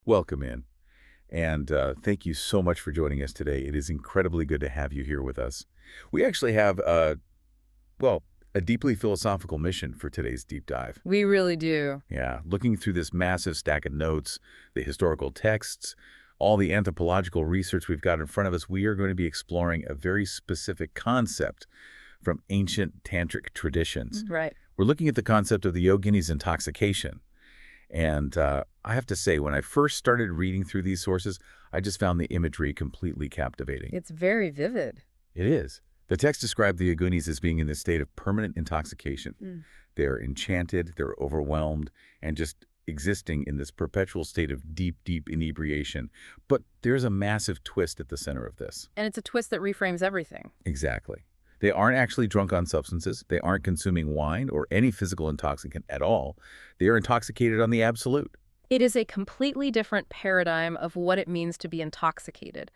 Welcome in. And thank you so much for joining us today. It is incredibly good to have you here with us. We actually have, well, a deeply philosophical mission for today's deep dive. We really do. Yeah, looking through this massive stack of notes, the historical texts, all the anthropological research we've got in front of us, we are going to be exploring a very specific concept from ancient tantric traditions. Right. We're looking at the concept of the yogini's intoxication. And I have to say, when I first started reading through these sources, I just found the imagery completely captivating. It's very vivid. It is. The text described the yoginis as being in this state of permanent intoxication. They're enchanted, they're overwhelmed, and just existing in this perpetual state of deep, deep inebriation. But there's a massive twist at the center of this. And it's a twist that reframes everything. Exactly. They aren't actually drunk on substances. They aren't consuming wine or any physical intoxicant at all. They are intoxicated on the absolute. It is a completely different paradigm of what it means to be intoxicated.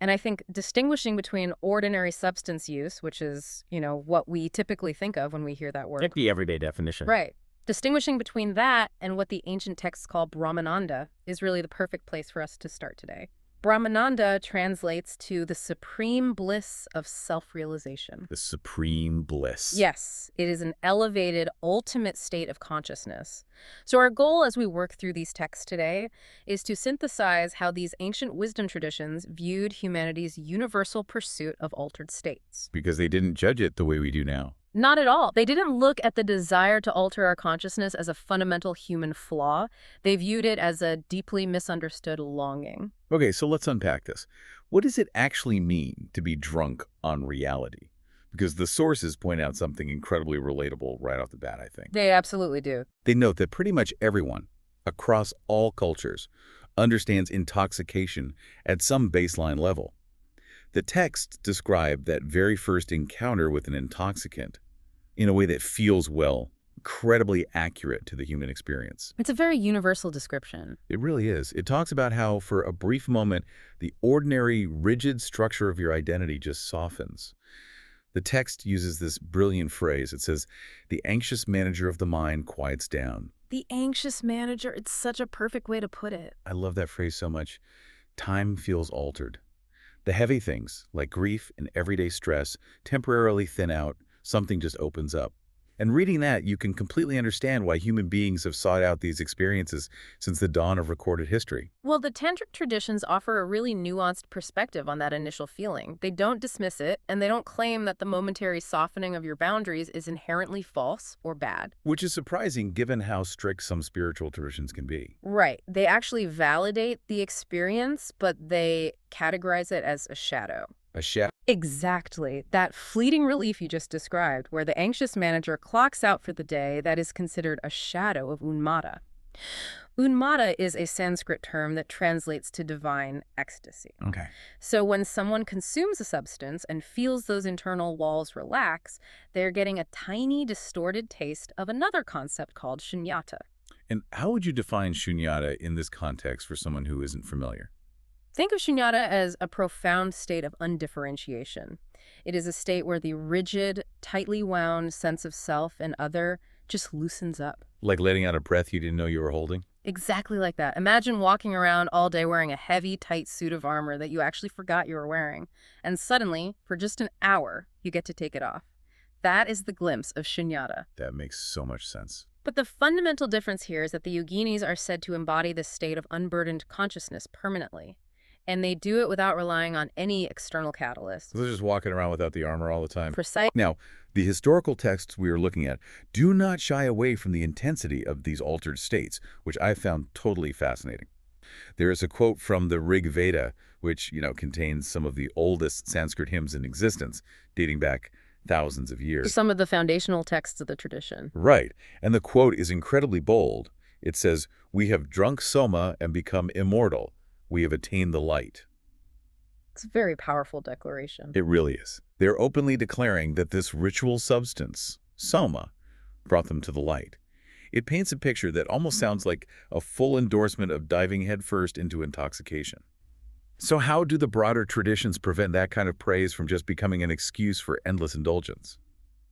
And I think distinguishing between ordinary substance use, which is, what we typically think of when we hear that word. Like the everyday definition. Right. Distinguishing between that and what the ancient texts call Brahmananda is really the perfect place for us to start today. Brahmananda translates to the supreme bliss of self-realization. The supreme bliss. Yes, it is an elevated, ultimate state of consciousness. So our goal as we work through these texts today is to synthesize how these ancient wisdom traditions viewed humanity's universal pursuit of altered states. Because they didn't judge it the way we do now. Not at all. They didn't look at the desire to alter our consciousness as a fundamental human flaw. They viewed it as a deeply misunderstood longing. Okay, so let's unpack this. What does it actually mean to be drunk on reality? Because the sources point out something incredibly relatable right off the bat, I think. They absolutely do. They note that pretty much everyone, across all cultures, understands intoxication at some baseline level. The texts describe that very first encounter with an intoxicant in a way that feels, well, incredibly accurate to the human experience. It's a very universal description. It really is. It talks about how, for a brief moment, the ordinary, rigid structure of your identity just softens. The text uses this brilliant phrase. It says, the anxious manager of the mind quiets down. The anxious manager, it's such a perfect way to put it. I love that phrase so much. Time feels altered. The heavy things, like grief and everyday stress, temporarily thin out. Something just opens up. And reading that, you can completely understand why human beings have sought out these experiences since the dawn of recorded history. Well, the tantric traditions offer a really nuanced perspective on that initial feeling. They don't dismiss it, and they don't claim that the momentary softening of your boundaries is inherently false or bad. Which is surprising given how strict some spiritual traditions can be. Right. They actually validate the experience, but they categorize it as a shadow. A shadow. Exactly. That fleeting relief you just described, where the anxious manager clocks out for the day, that is considered a shadow of Unmata. Unmata is a Sanskrit term that translates to divine ecstasy. Okay. So when someone consumes a substance and feels those internal walls relax, they're getting a tiny, distorted taste of another concept called shunyata. And how would you define shunyata in this context for someone who isn't familiar? Think of shunyata as a profound state of undifferentiation. It is a state where the rigid, tightly wound sense of self and other just loosens up. Like letting out a breath you didn't know you were holding? Exactly like that. Imagine walking around all day wearing a heavy, tight suit of armor that you actually forgot you were wearing. And suddenly, for just an hour, you get to take it off. That is the glimpse of shunyata. That makes so much sense. But the fundamental difference here is that the yoginis are said to embody this state of unburdened consciousness permanently. And they do it without relying on any external catalyst. So they're just walking around without the armor all the time. Precise. Now, the historical texts we are looking at do not shy away from the intensity of these altered states, which I found totally fascinating. There is a quote from the Rig Veda, which, contains some of the oldest Sanskrit hymns in existence, dating back thousands of years. Some of the foundational texts of the tradition. Right. And the quote is incredibly bold. It says, "We have drunk soma and become immortal. We have attained the light." It's a very powerful declaration. It really is. They're openly declaring that this ritual substance, soma, brought them to the light. It paints a picture that almost sounds like a full endorsement of diving headfirst into intoxication. So how do the broader traditions prevent that kind of praise from just becoming an excuse for endless indulgence?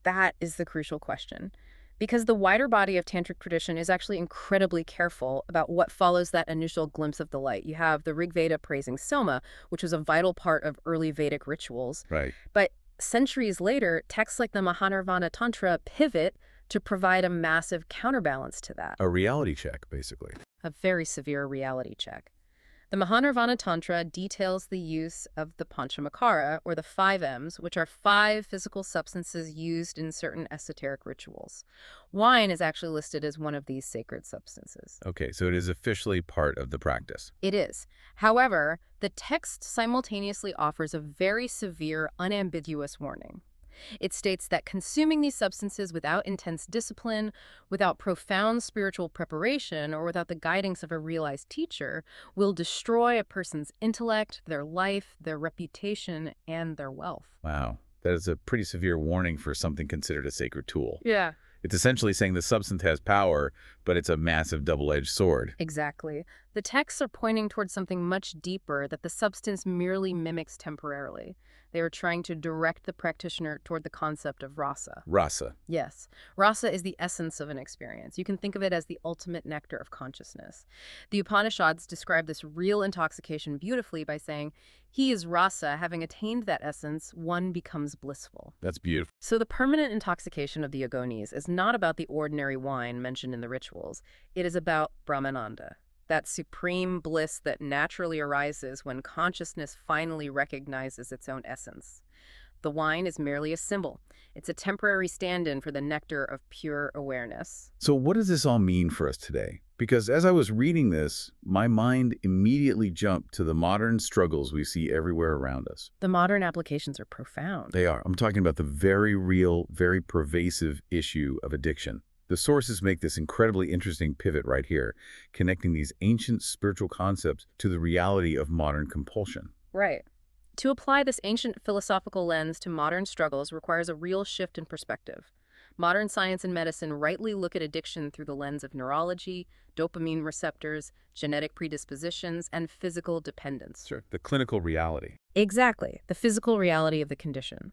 That is the crucial question. Because the wider body of tantric tradition is actually incredibly careful about what follows that initial glimpse of the light. You have the Rig Veda praising Soma, which was a vital part of early Vedic rituals. Right. But centuries later, texts like the Mahanirvana Tantra pivot to provide a massive counterbalance to that, A reality check, basically. a very severe reality check. The Mahanirvana Tantra details the use of the Panchamakara, or the 5 M's, which are 5 physical substances used in certain esoteric rituals. Wine is actually listed as one of these sacred substances. Okay, so it is officially part of the practice. It is. However, the text simultaneously offers a very severe, unambiguous warning. It states that consuming these substances without intense discipline, without profound spiritual preparation, or without the guidance of a realized teacher will destroy a person's intellect, their life, their reputation, and their wealth. Wow, that is a pretty severe warning for something considered a sacred tool. Yeah. It's essentially saying the substance has power, but it's a massive double-edged sword. Exactly. The texts are pointing towards something much deeper that the substance merely mimics temporarily. They are trying to direct the practitioner toward the concept of rasa. Rasa. Yes, rasa is the essence of an experience. You can think of it as the ultimate nectar of consciousness. The Upanishads describe this real intoxication beautifully by saying, he is rasa, having attained that essence, one becomes blissful. That's beautiful. So the permanent intoxication of the yoginis is not about the ordinary wine mentioned in the rituals. It is about Brahmananda, that supreme bliss that naturally arises when consciousness finally recognizes its own essence. The wine is merely a symbol. It's a temporary stand-in for the nectar of pure awareness. So what does this all mean for us today? Because as I was reading this, my mind immediately jumped to the modern struggles we see everywhere around us. The modern applications are profound. They are. I'm talking about the very real, very pervasive issue of addiction. The sources make this incredibly interesting pivot right here, connecting these ancient spiritual concepts to the reality of modern compulsion. Right. To apply this ancient philosophical lens to modern struggles requires a real shift in perspective. Modern science and medicine rightly look at addiction through the lens of neurology, dopamine receptors, genetic predispositions, and physical dependence. Sure. The clinical reality. Exactly, the physical reality of the condition.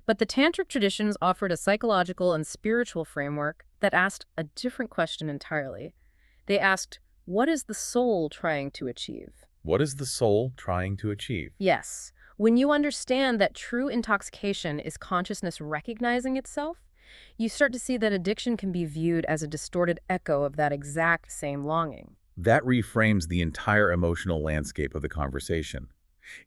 But the tantric traditions offered a psychological and spiritual framework that asked a different question entirely. They asked, what is the soul trying to achieve? What is the soul trying to achieve? Yes. When you understand that true intoxication is consciousness recognizing itself, you start to see that addiction can be viewed as a distorted echo of that exact same longing. That reframes the entire emotional landscape of the conversation.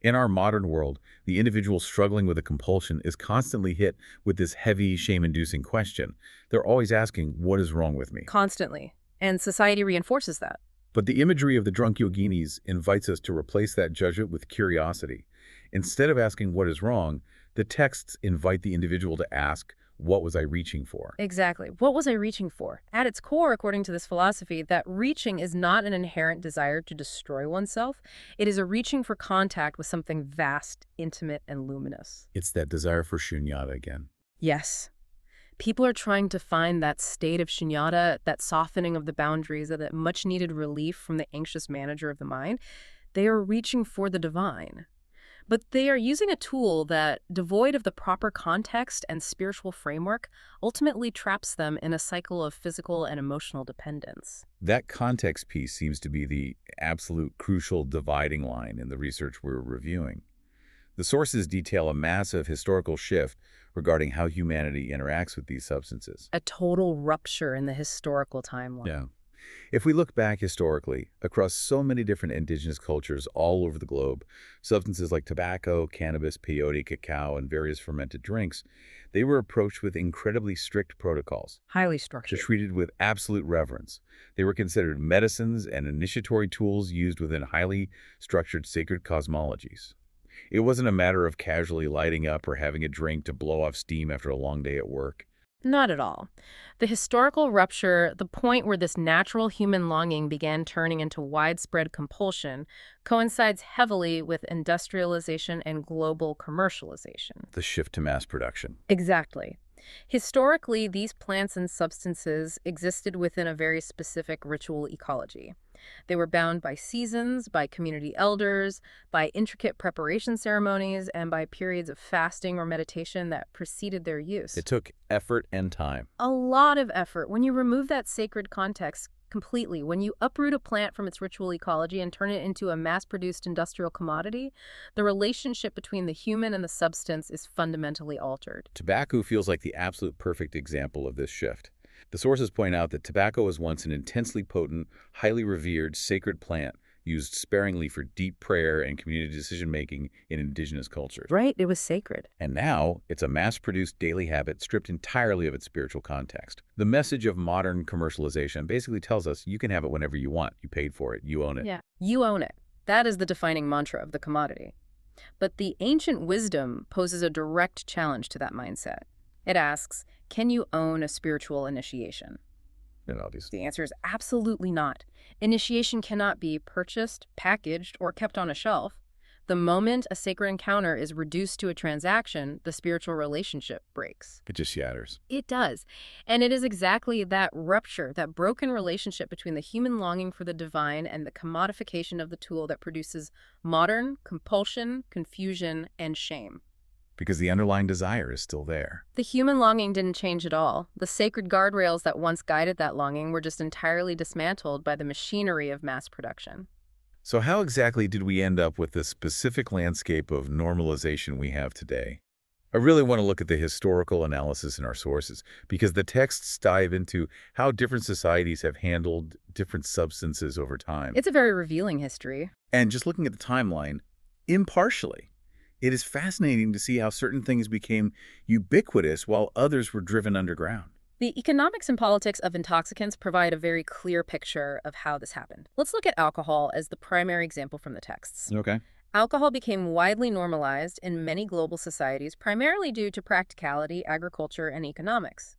In our modern world, the individual struggling with a compulsion is constantly hit with this heavy, shame-inducing question. They're always asking, what is wrong with me? Constantly. And society reinforces that. But the imagery of the drunk yoginis invites us to replace that judgment with curiosity. Instead of asking what is wrong, the texts invite the individual to ask, what was I reaching for? Exactly. What was I reaching for? At its core, according to this philosophy, that reaching is not an inherent desire to destroy oneself. It is a reaching for contact with something vast, intimate, and luminous. It's that desire for shunyata again. Yes. People are trying to find that state of shunyata, that softening of the boundaries, that much-needed relief from the anxious manager of the mind. They are reaching for the divine. But they are using a tool that, devoid of the proper context and spiritual framework, ultimately traps them in a cycle of physical and emotional dependence. That context piece seems to be the absolute crucial dividing line in the research we're reviewing. The sources detail a massive historical shift regarding how humanity interacts with these substances. A total rupture in the historical timeline. Yeah. If we look back historically, across so many different indigenous cultures all over the globe, substances like tobacco, cannabis, peyote, cacao, and various fermented drinks, they were approached with incredibly strict protocols. Highly They're structured. treated with absolute reverence. They were considered medicines and initiatory tools used within highly structured sacred cosmologies. It wasn't a matter of casually lighting up or having a drink to blow off steam after a long day at work. Not at all. The historical rupture, the point where this natural human longing began turning into widespread compulsion, coincides heavily with industrialization and global commercialization. The shift to mass production. Exactly. Historically, these plants and substances existed within a very specific ritual ecology. They were bound by seasons, by community elders, by intricate preparation ceremonies, and by periods of fasting or meditation that preceded their use. It took effort and time. A lot of effort. When you remove that sacred context completely, when you uproot a plant from its ritual ecology and turn it into a mass-produced industrial commodity, the relationship between the human and the substance is fundamentally altered. Tobacco feels like the absolute perfect example of this shift. The sources point out that tobacco was once an intensely potent, highly revered, sacred plant used sparingly for deep prayer and community decision-making in indigenous cultures. Right? It was sacred. And now, it's a mass-produced daily habit stripped entirely of its spiritual context. The message of modern commercialization basically tells us you can have it whenever you want. You paid for it. You own it. Yeah. You own it. That is the defining mantra of the commodity. But the ancient wisdom poses a direct challenge to that mindset. It asks, can you own a spiritual initiation? The answer is absolutely not. Initiation cannot be purchased, packaged, or kept on a shelf. The moment a sacred encounter is reduced to a transaction, the spiritual relationship breaks. It just shatters. It does. And it is exactly that rupture, that broken relationship between the human longing for the divine and the commodification of the tool that produces modern compulsion, confusion, and shame. Because the underlying desire is still there. The human longing didn't change at all. The sacred guardrails that once guided that longing were just entirely dismantled by the machinery of mass production. So how exactly did we end up with the specific landscape of normalization we have today? I really want to look at the historical analysis in our sources, because the texts dive into how different societies have handled different substances over time. It's a very revealing history. And just looking at the timeline, impartially, it is fascinating to see how certain things became ubiquitous while others were driven underground. The economics and politics of intoxicants provide a very clear picture of how this happened. Let's look at alcohol as the primary example from the texts. Okay. Alcohol became widely normalized in many global societies, primarily due to practicality, agriculture, and economics.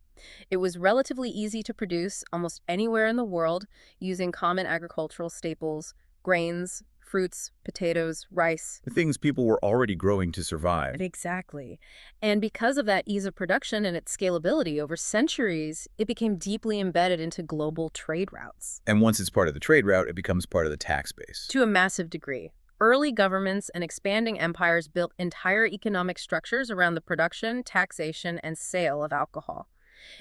It was relatively easy to produce almost anywhere in the world using common agricultural staples, grains, fruits, potatoes, rice. The things people were already growing to survive. Exactly. And because of that ease of production and its scalability over centuries, it became deeply embedded into global trade routes. And once it's part of the trade route, it becomes part of the tax base. To a massive degree. Early governments and expanding empires built entire economic structures around the production, taxation, and sale of alcohol.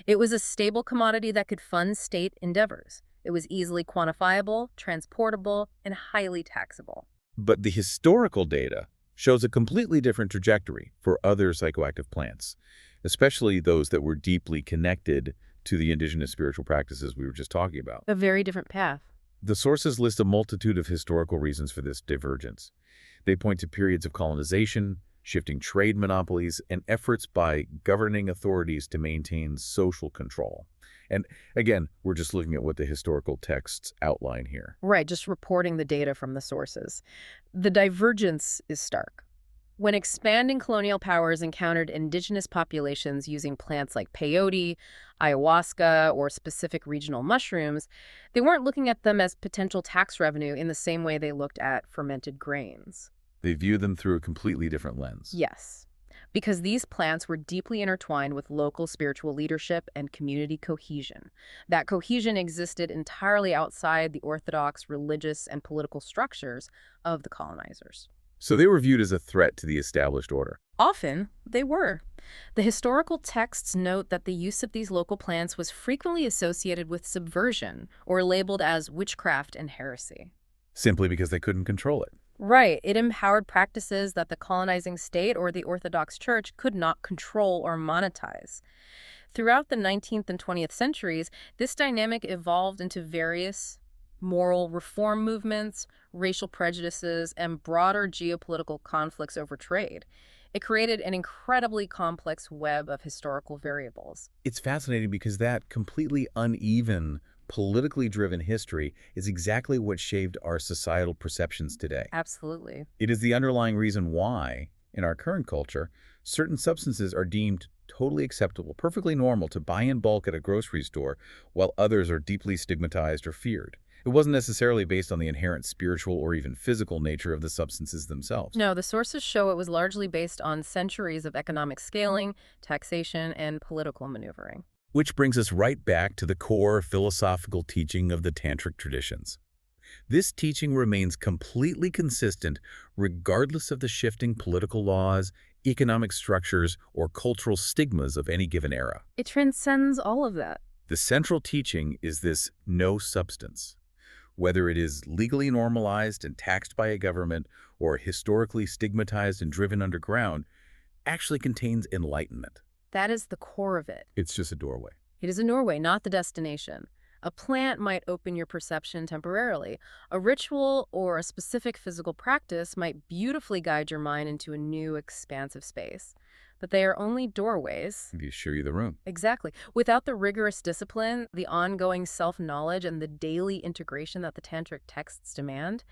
It was a stable commodity that could fund state endeavors. It was easily quantifiable, transportable, and highly taxable. But the historical data shows a completely different trajectory for other psychoactive plants, especially those that were deeply connected to the indigenous spiritual practices we were just talking about. A very different path. The sources list a multitude of historical reasons for this divergence. They point to periods of colonization, shifting trade monopolies, and efforts by governing authorities to maintain social control. And again, we're just looking at what the historical texts outline here. Right, just reporting the data from the sources. The divergence is stark. When expanding colonial powers encountered indigenous populations using plants like peyote, ayahuasca, or specific regional mushrooms, they weren't looking at them as potential tax revenue in the same way they looked at fermented grains. They view them through a completely different lens. Yes, because these plants were deeply intertwined with local spiritual leadership and community cohesion. That cohesion existed entirely outside the orthodox religious and political structures of the colonizers. So they were viewed as a threat to the established order. Often, they were. The historical texts note that the use of these local plants was frequently associated with subversion or labeled as witchcraft and heresy. Simply because they couldn't control it. Right. It empowered practices that the colonizing state or the Orthodox Church could not control or monetize. Throughout the 19th and 20th centuries, this dynamic evolved into various moral reform movements, racial prejudices, and broader geopolitical conflicts over trade. It created an incredibly complex web of historical variables. It's fascinating because that completely uneven, politically driven history is exactly what shaped our societal perceptions today. Absolutely. It is the underlying reason why, in our current culture, certain substances are deemed totally acceptable, perfectly normal to buy in bulk at a grocery store, while others are deeply stigmatized or feared. It wasn't necessarily based on the inherent spiritual or even physical nature of the substances themselves. No, the sources show it was largely based on centuries of economic scaling, taxation, and political maneuvering. Which brings us right back to the core philosophical teaching of the Tantric traditions. This teaching remains completely consistent regardless of the shifting political laws, economic structures, or cultural stigmas of any given era. It transcends all of that. The central teaching is this no substance. Whether it is legally normalized and taxed by a government or historically stigmatized and driven underground, actually contains enlightenment. That is the core of it. It's just a doorway. It is a Norway, not the destination. A plant might open your perception temporarily. A ritual or a specific physical practice might beautifully guide your mind into a new, expansive space. But they are only doorways. They show you the room. Exactly. Without the rigorous discipline, the ongoing self-knowledge, and the daily integration that the tantric texts demand,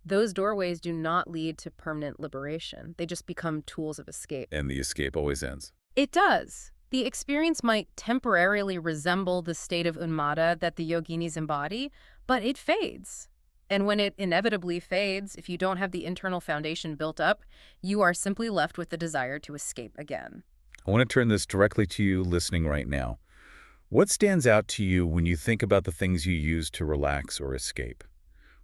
those doorways do not lead to permanent liberation. They just become tools of escape. And the escape always ends. It does. The experience might temporarily resemble the state of unmada that the yoginis embody, but it fades. And when it inevitably fades, if you don't have the internal foundation built up, you are simply left with the desire to escape again. I want to turn this directly to you listening right now. What stands out to you when you think about the things you use to relax or escape?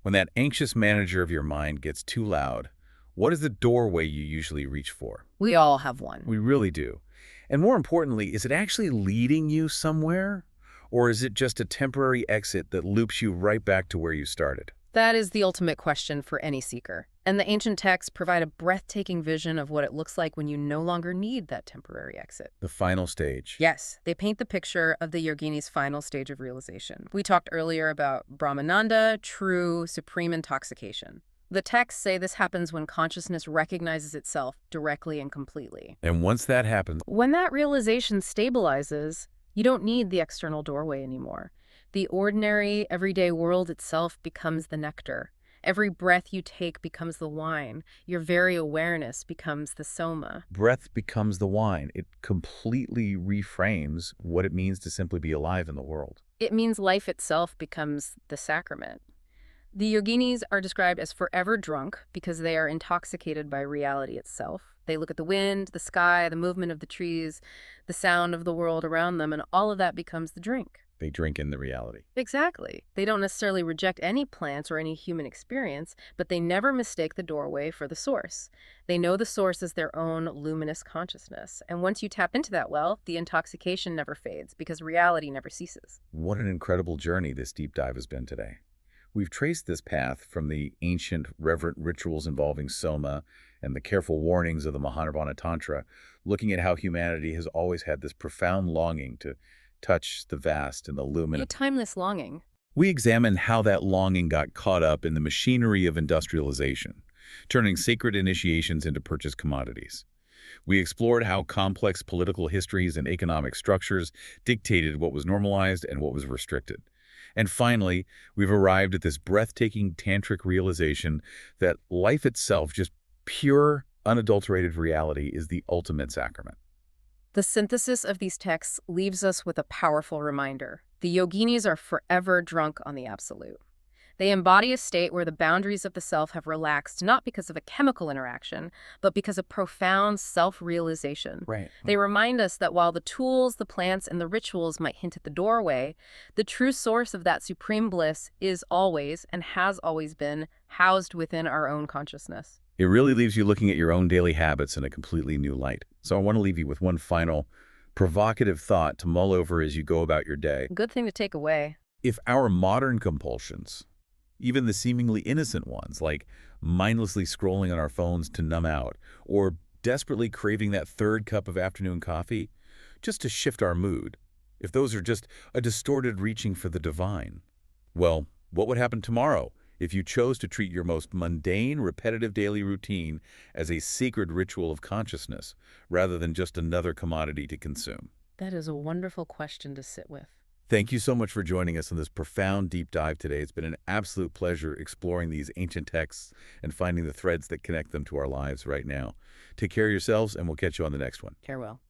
When that anxious manager of your mind gets too loud, what is the doorway you usually reach for? We all have one. We really do. And more importantly, is it actually leading you somewhere? Or is it just a temporary exit that loops you right back to where you started? That is the ultimate question for any seeker. And the ancient texts provide a breathtaking vision of what it looks like when you no longer need that temporary exit. The final stage. Yes, they paint the picture of the yogini's final stage of realization. We talked earlier about Brahmananda, true, supreme intoxication. The texts say this happens when consciousness recognizes itself directly and completely. And once that happens, When that realization stabilizes, you don't need the external doorway anymore. The ordinary, everyday world itself becomes the nectar. Every breath you take becomes the wine. Your very awareness becomes the soma. breath becomes the wine. It completely reframes what it means to simply be alive in the world. It means life itself becomes the sacrament. The yoginis are described as forever drunk because they are intoxicated by reality itself. They look at the wind, the sky, the movement of the trees, the sound of the world around them, and all of that becomes the drink. They drink in the reality. Exactly. They don't necessarily reject any plants or any human experience, but they never mistake the doorway for the source. They know the source is their own luminous consciousness. And once you tap into that well, the intoxication never fades because reality never ceases. What an incredible journey this deep dive has been today. We've traced this path from the ancient reverent rituals involving Soma and the careful warnings of the Mahabharata Tantra, looking at how humanity has always had this profound longing to touch the vast and the A luminous. timeless longing. We examined how that longing got caught up in the machinery of industrialization, turning sacred initiations into purchased commodities. We explored how complex political histories and economic structures dictated what was normalized and what was restricted. And finally, we've arrived at this breathtaking tantric realization that life itself, just pure, unadulterated reality, is the ultimate sacrament. The synthesis of these texts leaves us with a powerful reminder. The yoginis are forever drunk on the absolute. They embody a state where the boundaries of the self have relaxed not because of a chemical interaction, but because of profound self-realization. Right. They remind us that while the tools, the plants, and the rituals might hint at the doorway, the true source of that supreme bliss is always, and has always been, housed within our own consciousness. It really leaves you looking at your own daily habits in a completely new light. So I want to leave you with one final provocative thought to mull over as you go about your day. Good thing to take away. If our modern compulsions, even the seemingly innocent ones, like mindlessly scrolling on our phones to numb out, or desperately craving that third cup of afternoon coffee just to shift our mood, if those are just a distorted reaching for the divine, well, what would happen tomorrow if you chose to treat your most mundane, repetitive daily routine as a sacred ritual of consciousness rather than just another commodity to consume? That is a wonderful question to sit with. Thank you so much for joining us on this profound deep dive today. It's been an absolute pleasure exploring these ancient texts and finding the threads that connect them to our lives right now. Take care of yourselves, and we'll catch you on the next one. Farewell.